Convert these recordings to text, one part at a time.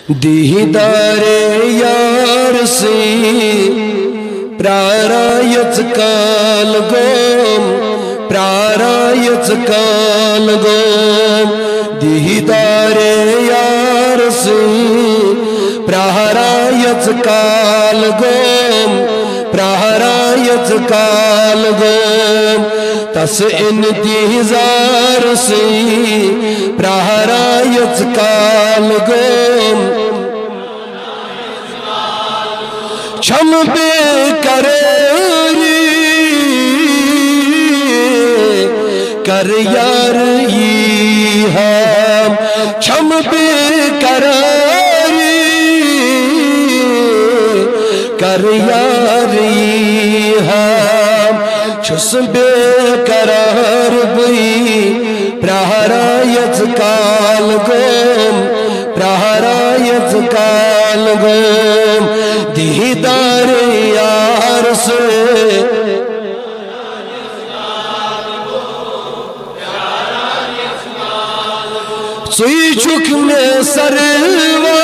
دیدار یار سی پرارایت کال گوم پرارایت کال گوم دیدار یار سی پرارایت کال گوم پرارایت کال گوم تس انتظار سی پرارایت کال گوم چھم بے قراری کر یار یہ ہم چھم بے قراری کر یار یہ ہم چھس بے قرار بئی پرارایت کال گوم پرارایت کال گوم دیدار یار سے سوئی چک میں سرور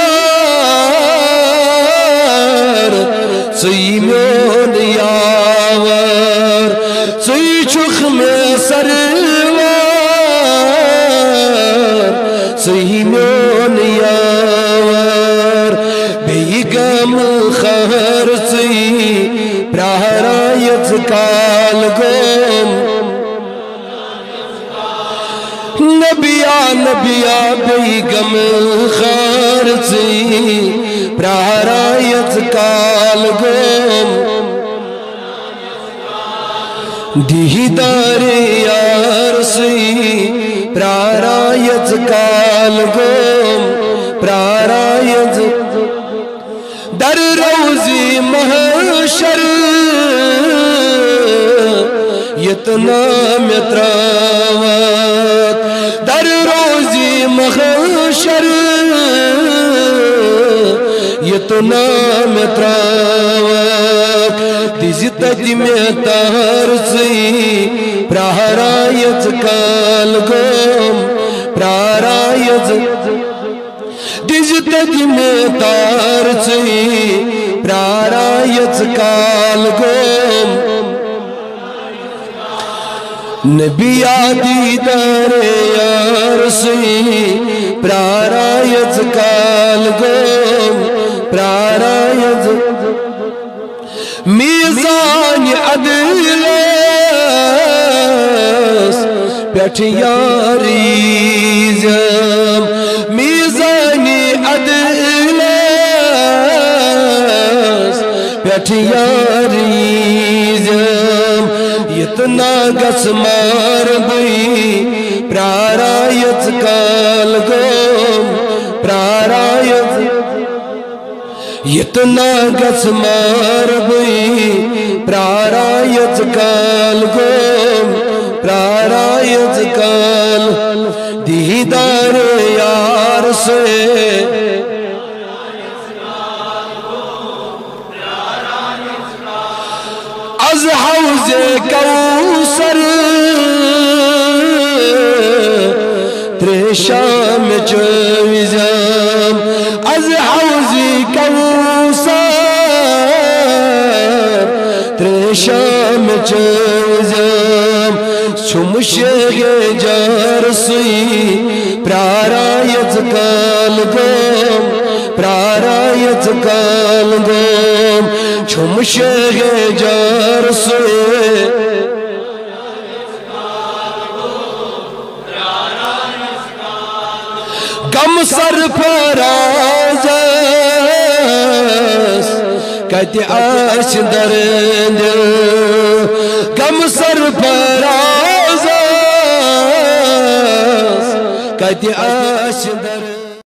سوئی میون یاور سوئی چک میں سرور سوئی میون یاور بیگم خر سوئی پرارایت کال گوم نبیا نبیا بیگم خر سوئی پرارایت کال گوم دیدار یار سی پرارایت کال گوم پرارایت در روزی محشر یتنا متراوت در روزی محشر یتنا متراوت دیزت میں ترسی پرارایت کال گوم پرارایت دیزت میں ترسی پرارایت کال گوم نبیا دیدار یار سی پرارایت کال گوم پرارایت میزان عدل پیٹھ یاری زم میزان عدل پیٹھ یاری زم یتنا گس مار بئی پرارایت کال گوم پرارایت یتنا گس مار بئی پرارایت کال گوم پرارایت کال دیدار یار سے از حوض کوثر تریشام چویزم از حوض کوثر تریشام چویزم چمشگ جار سوئی پرارایت کال گوم پرارایت کال گوم چمشگ جار سوئی گم سر پرازس کت آس در دل گم سر پرازس کت آس در